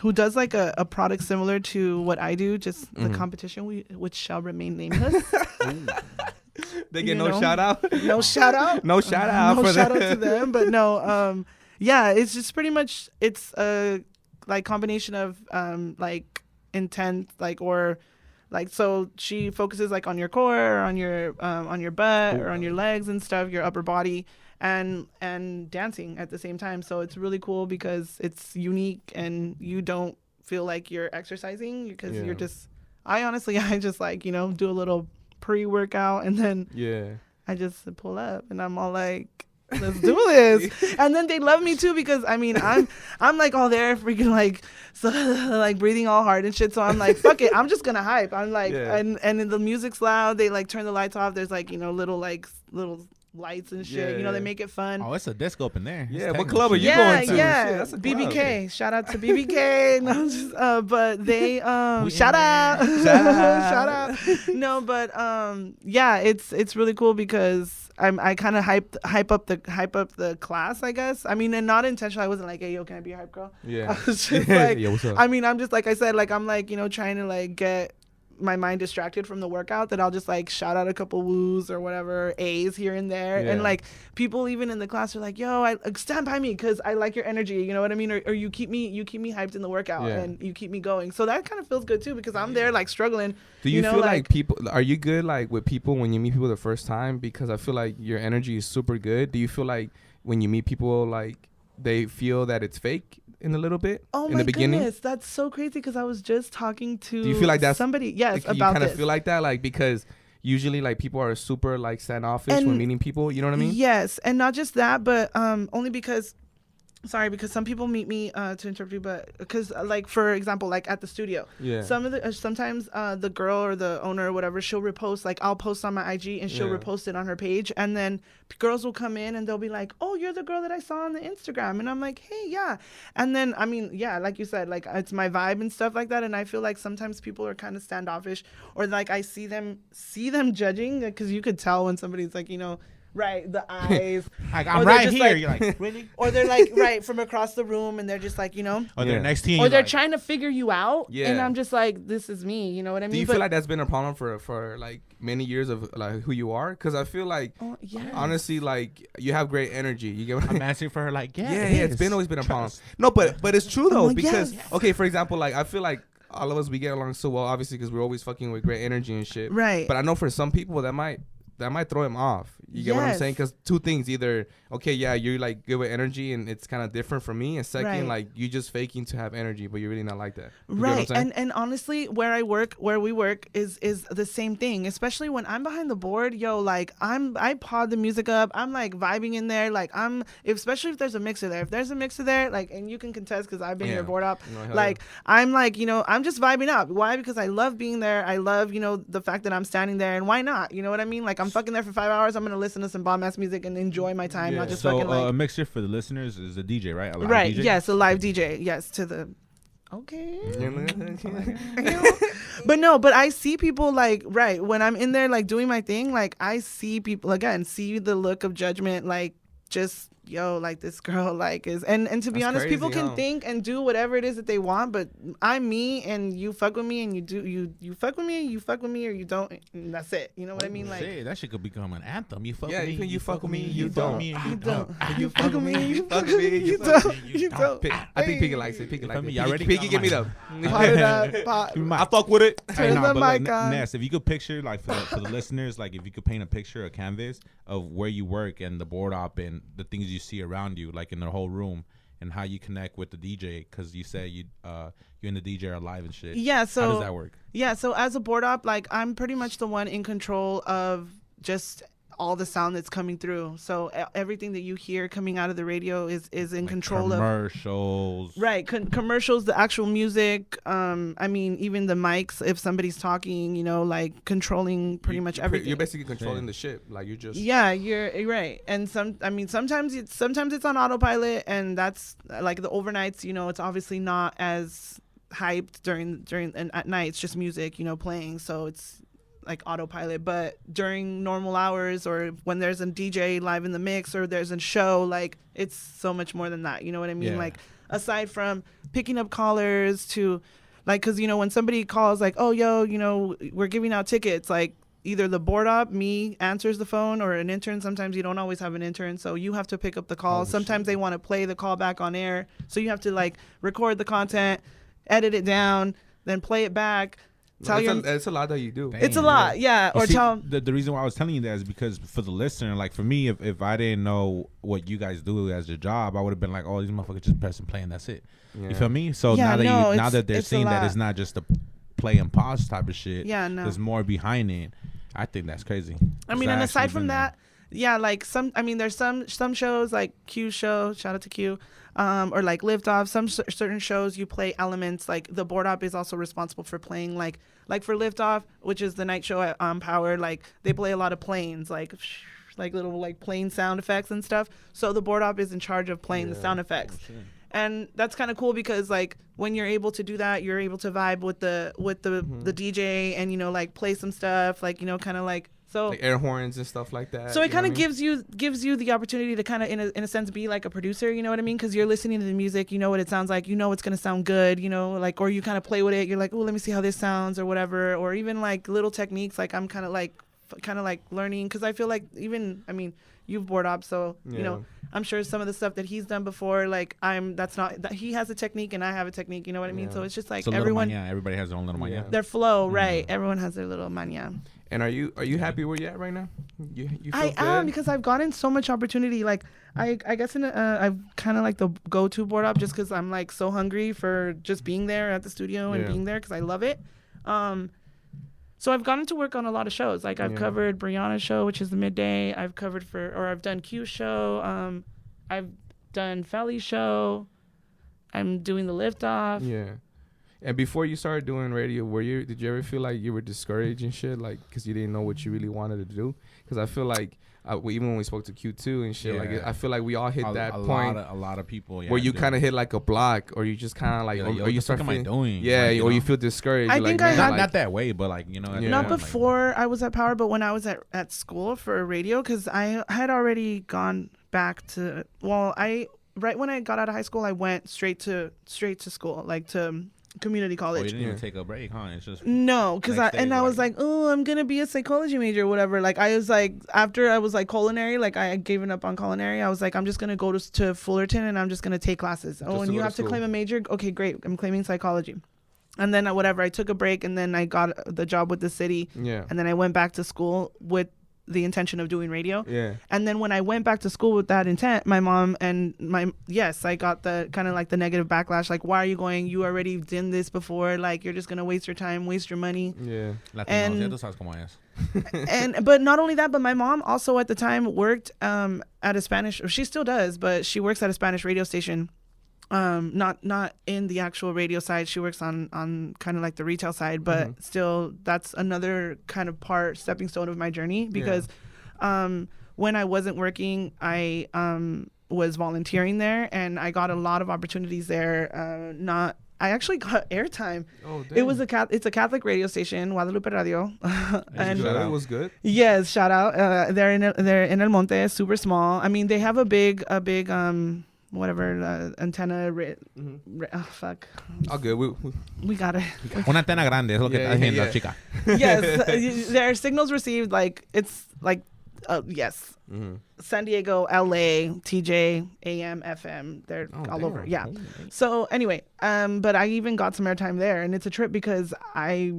who does like a product similar to what I do, just the competition, which shall remain nameless. They get You no know? shout out. No shout out. No shout out No for shout that. out to them, but no. Yeah, it's just pretty much, it's a like combination of like intent, like, or like, so she focuses like on your core, or on your butt, or on your legs and stuff, your upper body, and dancing at the same time. So it's really cool because it's unique, and you don't feel like you're exercising, because Yeah. you're just, I just like, do a little pre-workout, and then Yeah. I just pull up, and I'm all like, let's do this. And then they love me too, because I mean, I'm like all there freaking like, so like breathing all hard and shit. So I'm like, fuck it, I'm just gonna hype. I'm like, Yeah. and the music's loud. They like turn the lights off. There's like, little lights and shit. Yeah. they make it fun. Oh, it's a disco up in there. It's Yeah, what techno club are shit. you Yeah, going to? yeah. Shit, that's a club. BBK. Shout out to BBK. No, just, but they We shout in out. there. Shout out. Shout out. No, but yeah, it's really cool because I kind of hype up the class, I guess. I mean, and not intentional. I wasn't like, hey, yo, can I be a hype girl? Yeah. I was just like, Yeah, what's up? I mean, I'm just like I said, like I'm like, trying to like get my mind distracted from the workout, that I'll just like shout out a couple woos or whatever, A's here and there. Yeah. And like people even in the class are like, yo, I stand by me because I like your energy, you know what I mean? Or you keep me hyped in the workout, Yeah. and you keep me going. So that kind of feels good too, because I'm there like struggling. Do you know, feel like people, are you good like with people when you meet people the first time? Because I feel like your energy is super good. Do you feel like when you meet people, like they feel that it's fake in a little bit Oh in my the beginning? goodness, that's so crazy, because I was just talking to Do you feel like that's somebody, yes, Like, you about kind of this. feel like that, like, because usually like people are super like standoffish when And- meeting people. You know what I mean? Yes, and not just that, but only because some people meet me to interrupt you, but because like for example, like at the studio, Yeah. sometimes the girl or the owner or whatever, she'll repost, like I'll post on my IG and she'll Yeah. repost it on her page, and then girls will come in and they'll be like, oh, you're the girl that I saw on the Instagram, and I'm like, hey, yeah. And then I mean, yeah, like you said, like it's my vibe and stuff like that, and I feel like sometimes people are kind of standoffish, or like I see them judging, because you could tell when somebody's like, right, the eyes. Like, Or I'm they're right just here. like- You're like, really? Or they're like, right, from across the room, and they're just like, you know. Or they're Yeah. next to you. Or you're they're like, trying to figure you out. Yeah. And I'm just like, this is me. You know what I mean? Do you But- feel like that's been a problem for like many years of like who you are? Because I feel like Oh, yes. honestly, like you have great energy. You get what I'm answering for her like, yeah, yeah, it yeah. It's is. been always been a problem. Trust. No, but it's true though Oh, because yes. okay, for example, like I feel like all of us we get along so well, obviously because we're always fucking with great energy and shit. Right. But I know for some people that might throw him off. You get what I'm Yes. saying? Because two things: either okay, yeah, you're like good with energy, and it's kind of different from me, and second, Right. like you just faking to have energy, but you're really not like that. You get what I'm Right. saying? And honestly, where we work is the same thing. Especially when I'm behind the board, yo, like I pod the music up. I'm like vibing in there. Like especially if there's a mixer there. If there's a mixer there, like, and you can contest because I've been Yeah. here board up. No, hell Like I'm like, you know, I'm just vibing up. Why? Because I love being there. I love, you know, the fact that I'm standing there, and why not? You know what I mean? Like I'm fucking there for 5 hours. I'm gonna listen to some bomb ass music and enjoy my time, Yeah. not just So fucking like a mixer for the listeners is a DJ, right? A live right. DJ? Yes, a live DJ. Yes, to the. Okay. Yeah. But I see people like, right, when I'm in there like doing my thing, like I see people again, see the look of judgment, like just yo, like this girl like is and to be That's honest, people crazy, can huh? think and do whatever it is that they want, but I'm me and you fuck with me and you fuck with me, you fuck with me or you don't, and that's it. You know what I mean? Like Shit, that shit could become an anthem. You fuck Yeah, with me, you fuck with me, you fuck don't. with me, and you you don't. don't. You fuck with me, you fuck with me, you fuck don't. with me, You don't. I think Piggy likes it. Piggy likes feel me? it. Y'all ready? Piggy, give me the. Pot it up, pot. I fuck with it. Turn the but look, mic on. Ness, if you could picture, like for the listeners, like if you could paint a picture, a canvas of where you work and the board op and the things you see around you, like in the whole room, and how you connect with the DJ, because you say you and the DJ are live and shit. Yeah, so how does that work? Yeah, so as a board op, like I'm pretty much the one in control of just all the sound that's coming through. So everything that you hear coming out of the radio is in Like control of. commercials. Right, commercials, the actual music. I mean, even the mics. If somebody's talking, you know, like controlling pretty much everything. You're basically controlling the ship. Like you just. Yeah, you're right. And sometimes it's on autopilot, and that's like the overnights. You know, it's obviously not as hyped during and at night. It's just music, you know, playing. So it's like autopilot. But during normal hours or when there's a DJ live in the mix or there's a show, like it's so much more than that. You know what I mean? Yeah. Like aside from picking up callers to, like, because you know when somebody calls like, oh yo, you know, we're giving out tickets, like. Either the board op, me, answers the phone, or an intern. Sometimes you don't always have an intern, so you have to pick up the call. Sometimes they want to play the call back on air, so you have to like record the content, edit it down, then play it back. It's a lot that you do. It's a lot, yeah. You Or see, tell the reason why I was telling you that is because for the listener, like for me, if I didn't know what you guys do as your job, I would have been like, oh, these motherfuckers just press and play and that's it. Yeah. You feel me? So Yeah, no, now that they're it's a seeing that lot. it's not just a play and pause type of shit. Yeah, no. There's more behind it. I think that's crazy. I mean, and aside from that, yeah, like there's some shows like Q show, shout out to Q, or like Liftoff. Some certain shows you play elements. Like the board op is also responsible for playing like for Liftoff, which is the night show at Power. Like they play a lot of planes, like little like plane sound effects and stuff. So the board op is in charge of playing the sound effects. And that's kind of cool because like when you're able to do that, you're able to vibe with the DJ and, you know, like play some stuff, like, you know, kind of like, so Like air horns and stuff like that. so it you know kind what of I mean? gives you the opportunity to kind of in a sense be like a producer, you know what I mean? Because you're listening to the music, you know what it sounds like, you know it's gonna sound good, you know, like, or you kind of play with it, you're like, oh, let me see how this sounds or whatever, or even like little techniques, like I'm kind of like learning, because I feel like even, I mean, you've board op, so you know, I'm sure some of the stuff that he's done before, like that he has a technique and I have a technique, you know what I mean? Yeah. So it's just like So everyone, everybody has their own little mania. their flow, right? Everyone has their little mania. And are you happy where you're at right now? You feel I good? am, because I've gotten so much opportunity. Like I guess I've kind of like the go-to board up just because I'm like so hungry for just being there at the studio and being there because I love it. So I've gotten to work on a lot of shows. Like I've covered Brianna's show, which is the midday. I've done Q's show. I've done Felly's show. I'm doing the Liftoff. Yeah. And before you started doing radio, did you ever feel like you were discouraged and shit, like because you didn't know what you really wanted to do? Because I feel like even when we spoke to Q2 and shit, like I feel like we all hit that point. A lot of people, where you kind of hit like a block, or you just kind of like, or you start feeling, doing? Yeah, like, or you feel discouraged. I think like, not that way, but like not before I was at Power, but when I was at school for radio, because I had already gone back to right when I got out of high school, I went straight to school, like to community college. Oh, you didn't even take a break, huh? It's just no, because I was like, oh, I'm gonna be a psychology major or whatever. Like I was like, after I was like culinary, like I had given up on culinary. I was like, I'm just gonna go to Fullerton and I'm just gonna take classes. Oh, and you have to claim a major. Okay, great. I'm claiming psychology. And then whatever, I took a break and then I got the job with the city. Yeah. And then I went back to school with the intention of doing radio. Yeah. And then when I went back to school with that intent, my mom and I got the kind of like the negative backlash. Like, why are you going? You already did this before. Like, you're just going to waste your time, waste your money. Yeah. But not only that, but my mom also at the time worked at a Spanish, she still does, but she works at a Spanish radio station. Not in the actual radio side. She works on kind of like the retail side, but still that's another kind of stepping stone of my journey, because when I wasn't working, I was volunteering there and I got a lot of opportunities there. I actually got airtime. Oh, damn. It's a Catholic radio station, Guadalupe Radio. And it was good. Yes, shout out. They're in El Monte, super small. I mean, they have a big whatever antenna. Oh, fuck. Oh, good. We got it. Una antena grande es lo que está diciendo, chica. Yes, their signals received like it's like yes. San Diego, LA, TJ, AM, FM. They're all over. Yeah. So anyway, but I even got some airtime there, and it's a trip because I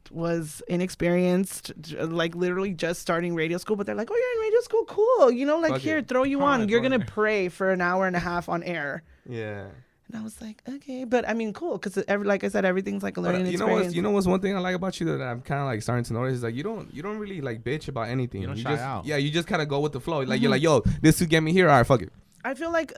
was inexperienced, like literally just starting radio school, but they're like, oh, you're in radio school, cool, you know, like here, throw you on, you're gonna pray for an hour and a half on air. Yeah. And I was like, okay, but I mean, cool, because like I said, everything's like a learning experience. You know what's one thing I like about you that I'm kind of like starting to notice is like you don't really like bitch about anything. You don't shy out. Yeah, you just kind of go with the flow. Like you're like, yo, this will get me here. All right, fuck it. I feel like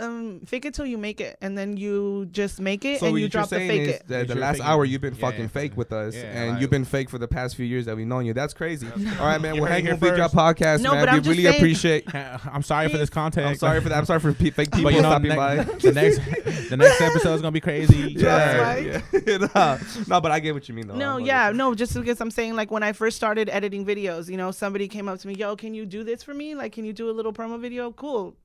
fake it till you make it, and then you just make it, so and you drop the fake it. That the last hour you've been fucking fake with us, and you've been fake for the past few years that we've known you. That's crazy. All right, man. We're hanging with Beatdrop podcast, man. We really appreciate. I'm sorry for this content. I'm sorry for that. I'm sorry for fake people stopping by. The next episode is gonna be crazy. Yeah. No, but I get what you mean though. No, just because I'm saying, like, when I first started editing videos, you know, somebody came up to me, yo, can you do this for me? Like, can you do a little promo video? Cool.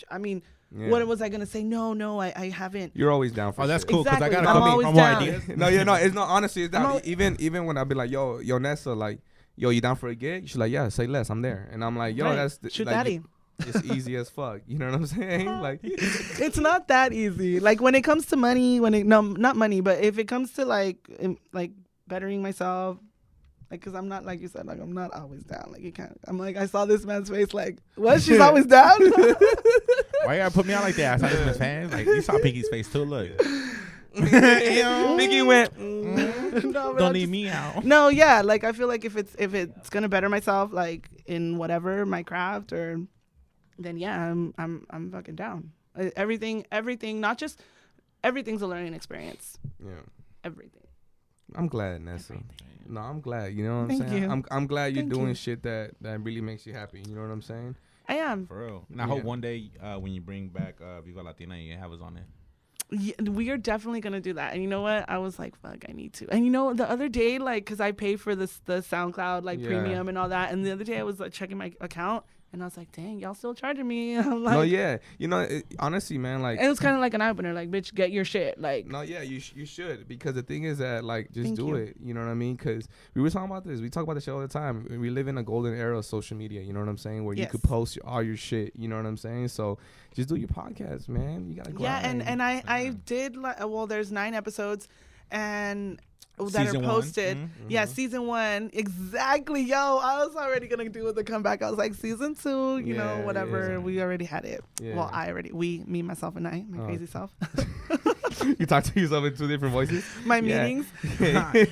I mean, what was I gonna say? No, I haven't. You're always down for. Oh, that's cool, because I got a couple more ideas. No, it's not. Honestly, it's down. Even when I be like, yo, Nessa, like, yo, you down for a gig? She's like, yeah, say less, I'm there. And I'm like, yo, right. That's shoot like, daddy. It's easy as fuck. You know what I'm saying? Like, it's not that easy. Like when it comes to money, not money, but if it comes to like bettering myself. Because I'm not, like you said, like I'm not always down. Like you can't. I'm like, I saw this man's face. Like, what? She's always down. Why you gotta put me out like that? I saw this man's fan. Like you saw Pinky's face too. Look, Pinky went. No, don't leave me out. No, yeah. Like I feel like if it's gonna better myself, like in whatever my craft, or then yeah, I'm fucking down. Everything. Not just everything's a learning experience. Yeah. Everything. I'm glad, Nessa. No, I'm glad. You know what I'm Thank saying? you. I'm glad you're doing shit that really makes you happy. You know what I'm saying? I am. For real. And I hope one day when you bring back Viva Latina, you have us on it. Yeah, we are definitely gonna do that. And you know what? I was like, fuck, I need to. And you know, the other day, like, cause I pay for the SoundCloud like premium and all that. And the other day I was like checking my account. And I was like, dang, y'all still charging me. I'm like, no, yeah. You know, honestly, man, like. It was kind of like an eye-opener. Like, bitch, get your shit. Like. No, yeah, you should. Because the thing is that, like, just do it. You know what I mean? Because we were talking about this. We talk about this shit all the time. We live in a golden era of social media. You know what I'm saying? Where you could post all your shit. You know what I'm saying? So just do your podcast, man. You got to grind. Yeah, and I did, like, well, there's 9 episodes. And... that are posted. Yeah, season 1. Exactly. Yo, I was already going to do the comeback. I was like, season 2, you know, whatever. We already had it. Yeah. Well, me, myself, and I, my crazy self. You talk to yourself in 2 different voices? My meetings. She's not like,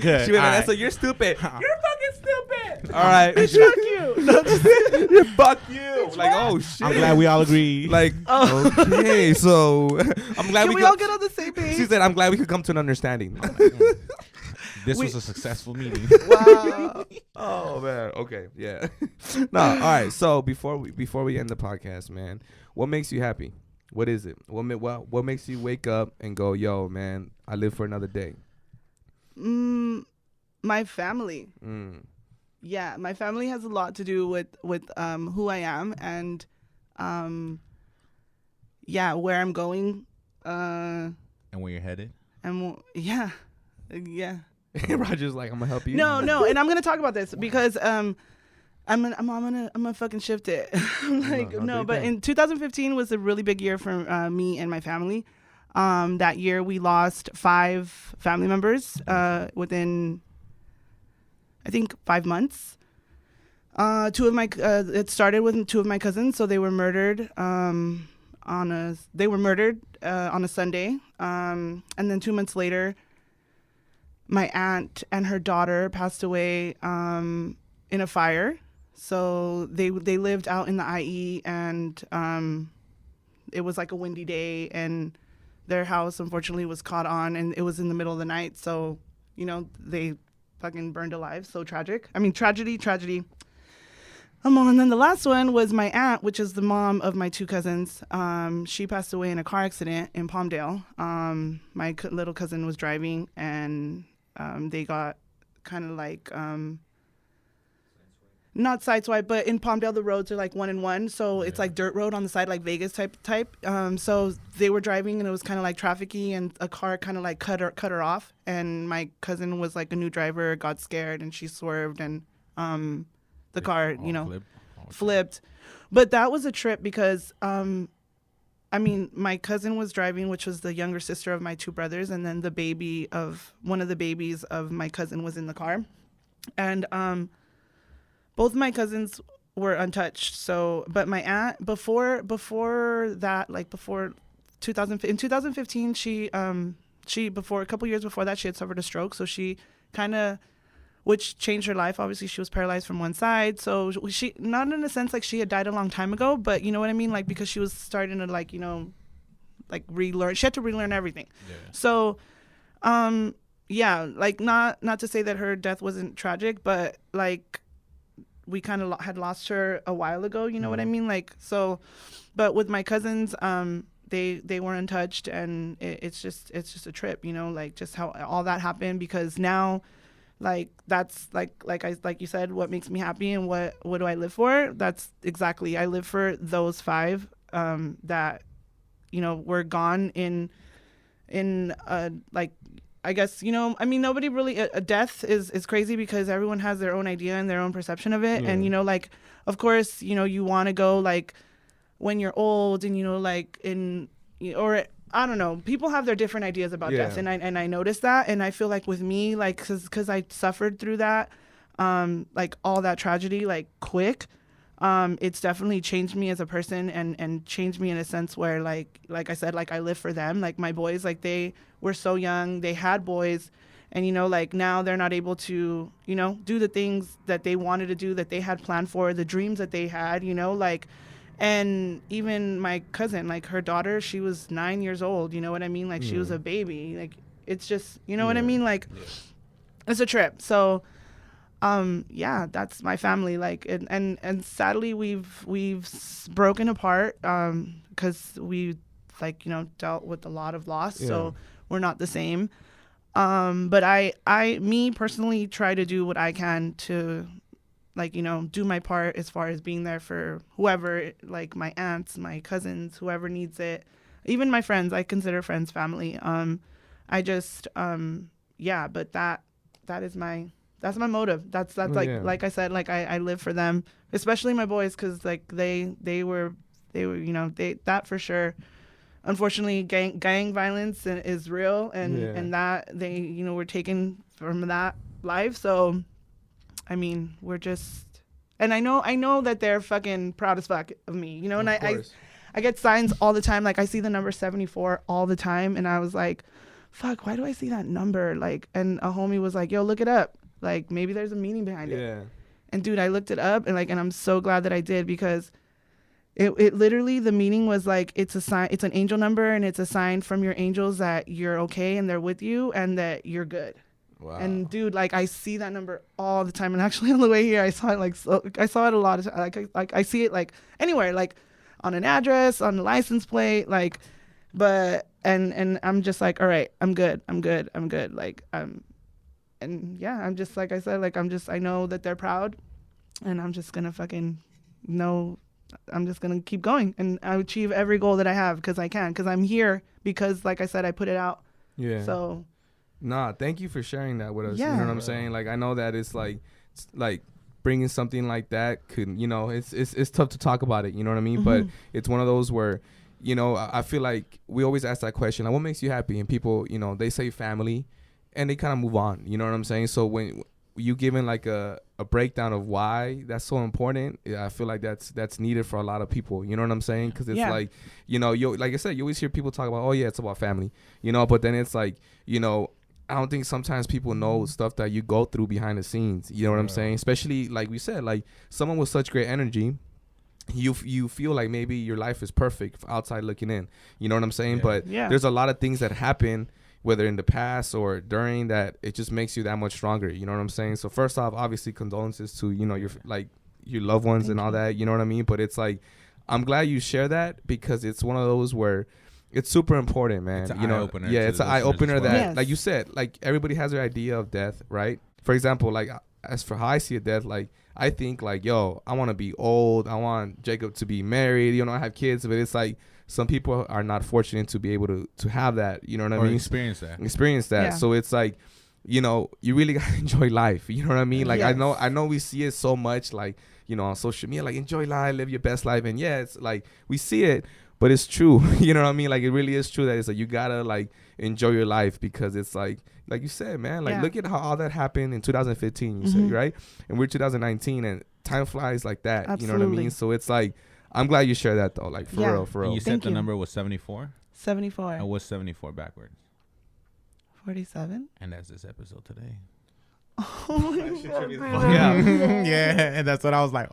good. She went, Nessa, you're stupid. You're fucking stupid. All right. Fuck you. Fuck you. Like, oh shit. I'm glad we all agree. Like, okay, so I'm glad Can we all get on the same page? She said, "I'm glad we could come to an understanding." This was a successful meeting. Wow. Oh man. Okay. Yeah. No. All right. So before we end the podcast, man, what makes you happy? What is it? What makes you wake up and go, yo, man, I live for another day? My family. Yeah, my family has a lot to do with who I am and where I'm going. And where you're headed. And yeah. Roger's like, I'm gonna help you. No, and I'm gonna talk about this because I'm gonna fucking shift it. But in 2015 was a really big year for me and my family. That year we lost 5 family members within, I think, 5 months. It started with 2 of my cousins, so they were murdered on a Sunday, and then 2 months later, my aunt and her daughter passed away in a fire. So they lived out in the IE, and it was like a windy day, and their house unfortunately was caught on, and it was in the middle of the night. So, they fucking burned alive. So tragic. I mean, tragedy. And then the last one was my aunt, which is the mom of my 2 cousins. She passed away in a car accident in Palmdale. My little cousin was driving, and they got kind of like not sideswiped, but in Palmdale the roads are like 1-in-1, so it's like dirt road on the side, like Vegas type. So they were driving, and it was kind of like trafficky, and a car kind of like cut her off, and my cousin was like a new driver, got scared, and she swerved, and the car flipped. But that was a trip because my cousin was driving, which was the younger sister of my 2 brothers, and then one of the babies of my cousin was in the car, and both my cousins were untouched. So, but my aunt before that, like before in 2015, she before a couple years before that, she had suffered a stroke. So she which changed her life. Obviously, she was paralyzed from one side. So she, not in a sense like she had died a long time ago, but you know what I mean? Like, because she was starting to relearn. She had to relearn everything. Yeah. So, like not to say that her death wasn't tragic, but like we kind of had lost her a while ago. You know what I mean? Like, so, but with my cousins, they were untouched, and it's just a trip, like just how all that happened, because now, like, that's like you said, what makes me happy and what do I live for? That's exactly, I live for those 5 that were gone in like, I guess, nobody really, a death is crazy because everyone has their own idea and their own perception of it. And like, of course, you want to go like when you're old, and like or I don't know, people have their different ideas about death, and I noticed that, and I feel like with me, like, because I suffered through that, like all that tragedy, like quick, it's definitely changed me as a person, and changed me in a sense where like I said, like I live for them, like my boys, like they were so young, they had boys, and like now they're not able to do the things that they wanted to do, that they had planned for, the dreams that they had, like. And even my cousin, like her daughter, she was 9 years old. You know what I mean? Like she was a baby. Like it's just, you know what I mean? Like it's a trip. So, that's my family. Like, and sadly we've broken apart, because we dealt with a lot of loss. Yeah. So we're not the same. But me personally try to do what I can to, like, do my part as far as being there for whoever, like my aunts, my cousins, whoever needs it. Even my friends, I consider friends family. I just, but that's my motive. That's like I said, like I live for them, especially my boys. 'Cause like they were, that for sure. Unfortunately, gang violence is real, and that they, were taken from that life. So, I mean, we're just, and I know that they're fucking proud as fuck of me, and I get signs all the time. Like I see the number 74 all the time, and I was like, fuck, why do I see that number? Like, and a homie was like, yo, look it up. Like maybe there's a meaning behind it. And dude, I looked it up and I'm so glad that I did, because it literally, the meaning was like, it's a sign, it's an angel number, and it's a sign from your angels that you're okay and they're with you and that you're good. Wow. And dude, like I see that number all the time. And actually on the way here, I saw it I saw it a lot of like I see it like anywhere, like on an address, on a license plate, like, but and I'm just like, all right, I'm good. Like and yeah, I'm just, like I said, like I know that they're proud, and I'm just gonna fucking know. I'm just gonna keep going, and I achieve every goal that I have, because I can, because I'm here, because like I said, I put it out. Yeah. So. Nah, thank you for sharing that with us. Yeah. You know what I'm saying? Like, I know that it's like bringing something like that could, you know, it's tough to talk about it. You know what I mean? But it's one of those where, you know, I feel like we always ask that question, like, what makes you happy? And people, you know, they say family, and they kind of move on. You know what I'm saying? So when you given like a breakdown of why that's so important, I feel like that's needed for a lot of people. You know what I'm saying? Because it's like, you know, like I said, you always hear people talk about, oh yeah, it's about family, you know, but then it's like, you know, I don't think sometimes people know stuff that you go through behind the scenes. You know what I'm saying? Especially like we said, like someone with such great energy, you feel like maybe your life is perfect outside looking in. You know what I'm saying? But there's a lot of things that happen, whether in the past or during, that it just makes you that much stronger. You know what I'm saying? So first off, obviously condolences to, you know, your loved ones and all that, you know what I mean? But it's like, I'm glad you share that, because it's one of those where it's super important, man. It's an you know, eye-opener it's an eye opener that, like you Yes. said, like everybody has their idea of death, right? For example, like as for how I see a death, like I think like, yo, I want to be old. I want Jacob to be married. You know, I have kids, but it's like, some people are not fortunate to be able to have that. You know what I mean? Experience that. Yeah. So it's like, you know, you really gotta enjoy life. You know what I mean? Like, Yes. I know we see it so much, like, you know, on social media, like, enjoy life, live your best life. And yeah, it's like, we see it, but it's true. You know what I mean? Like, it really is true that it's like, you gotta like enjoy your life, because it's like you said, man, like, look at how all that happened in 2015, you said, right? And we're 2019, and time flies like that. Absolutely. You know what I mean? So it's like, I'm glad you share that though, like for real. And you said Thank the you. number was 74. 74. And what's 74 backwards? 47. And that's this episode today. Oh my God, dude. Yeah, and that's what I was like.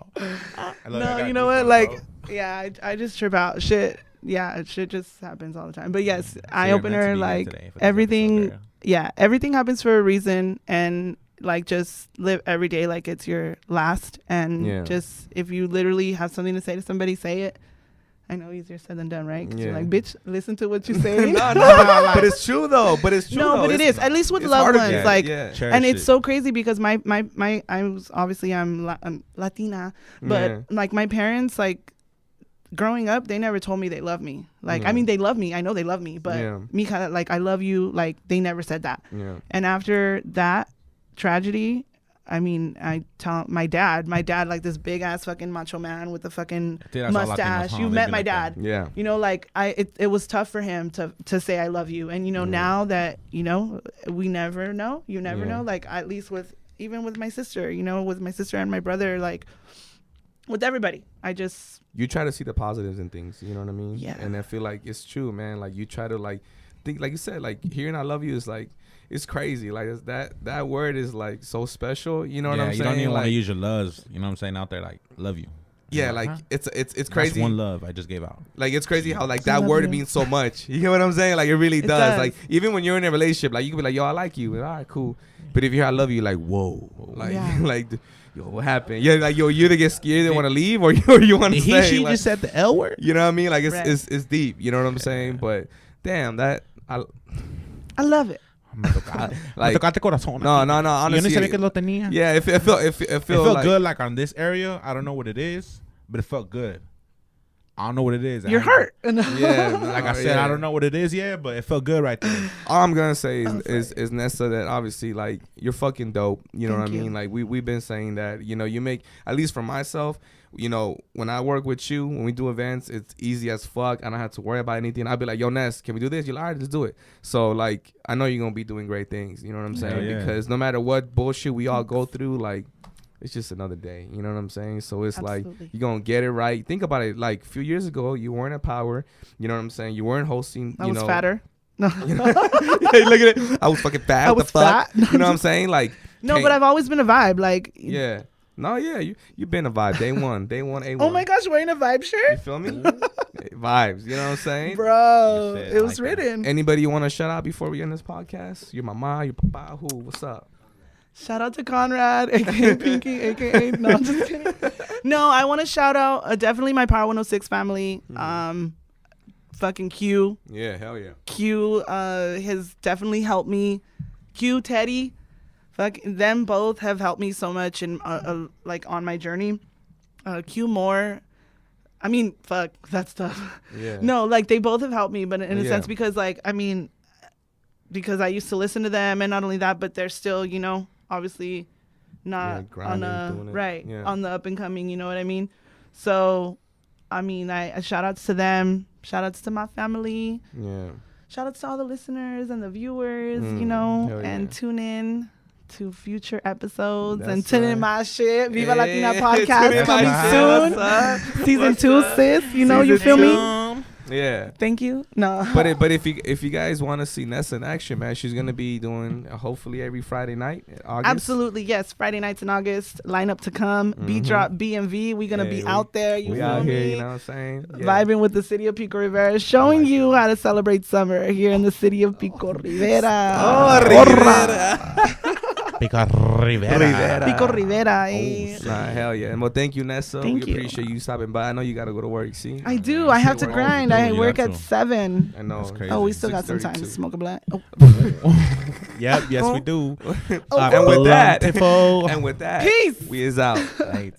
No, you know what? Like, yeah, I just trip out. Shit. Yeah, shit just happens all the time. But yes, eye opener, like everything. Yeah, everything happens for a reason, and like just live every day like it's your last. And just, if you literally have something to say to somebody, say it. I know easier said than done, right? 'Cause you're like, bitch, listen to what you say. no, but it's true though. No, but it is, at least with loved ones. And it's so crazy, because my I was obviously I'm Latina, but like my parents, like growing up, they never told me they love me. Like, I mean, they love me. I know they love me, but me kind of like, I love you. Like, they never said that. And after that tragedy, I mean, I tell my dad, like this big ass fucking macho man with a fucking mustache. You met my dad. Yeah. You know, like it was tough for him to say I love you. And, you know, now that, you know, we never know, you never know, like at least even with my sister, you know, with my sister and my brother, like with everybody, you try to see the positives in things, you know what I mean? Yeah. And I feel like it's true, man. Like, you try to like think, like you said, like hearing I love you is like, it's crazy. Like, it's that word is like so special. You know what I'm saying? You don't even like, want to use your loves. You know what I'm saying? Out there, like, love you. Yeah, like it's crazy. That's one love I just gave out. Like, it's crazy how like that word means so much. You get what I'm saying? Like, it really does. Like, even when you're in a relationship, like you can be like, yo, I like you. All right, cool. But if you hear I love you, like, whoa, like like. Yo, what happened? Yeah, like, yo, you either get scared and want to leave, or you want to stay. She like, just said the L word. You know what I mean? Like, it's deep. You know what I'm saying? But damn, I love it. Like, no, honestly, yeah, it felt like, good. Like, on this area, I don't know what it is, but it felt good. I don't know what it is. You're hurt. Yeah, like I said, I don't know what it is yet, but it felt good right there. All I'm gonna say is Nessa, that obviously, like, you're fucking dope. You know what I mean? Like, we've been saying that. You know, you make, at least for myself, you know, when I work with you, when we do events, it's easy as fuck. I don't have to worry about anything. I'll be like, yo, Ness, can we do this? You're like, all right, let's do it. So, like, I know you're gonna be doing great things. You know what I'm saying? Yeah. Because no matter what bullshit we all go through, like, it's just another day. You know what I'm saying? So it's like, you're going to get it right. Think about it. Like, a few years ago, you weren't at Power. You know what I'm saying? You weren't hosting. I was fatter. No. Yeah, look at it. I was fucking fat. I was fat. You know what I'm saying? Like, no, but I've always been a vibe. Like, yeah. No, yeah, you been a vibe. Day one, A1. Oh my gosh, wearing a vibe You shirt, feel me? Vibes. You know what I'm saying? bro. Good shit, It I was like that. written. Anybody you want to shout out before we end this podcast? Your mama, your papa, who? What's up? Shout out to Conrad, aka Pinky, aka no, I'm just kidding. No, I want to shout out definitely my Power 106 family. Fucking Q. Yeah, hell yeah. Q has definitely helped me. Q, Teddy, fuck them both have helped me so much in like on my journey. Q more. I mean, fuck, that's tough. Yeah. No, like they both have helped me, but in a Yeah. sense because like I mean, because I used to listen to them, and not only that, but they're still, you know, obviously not on grinding, a doing it. right Yeah. on the up and coming. You know what I mean? So, I mean, I shout outs to them. Shout outs to my family. Yeah. Shout outs to all the listeners and the viewers, you Mm, know, hell and yeah. tune in to future episodes That's and tune in right. my shit. Viva Hey, Latina tune podcast in coming my shit. soon. What's up? Season What's 2, up? sis. You know, you Season feel me? 2. Yeah. Thank you. No. But if you guys want to see Nessa in action, man, she's gonna be doing hopefully every Friday night in August. Absolutely, yes. Friday nights in August. Lineup to come. Beatdrop, BMV. We're gonna Hey, be we- out there. You We feel out me? here, you know what I'm saying? Yeah. Vibing with the city of Pico Rivera, showing you how to celebrate summer here in the city of Pico Rivera. Oh, Rivera. Pico Rivera. Pico Rivera. Eh. Nah, hell yeah. Well, thank you, Nessa. Thank we you. appreciate you stopping by. I know you gotta go to work. See, I do. I have to We're all grind. doing I it, work you at have to. 7. I know. That's crazy. Oh, we still got some time to 6:32. smoke a blunt. Oh. Yep, yes we do. And with that, Beautiful. and with that, Peace. we is out. Right.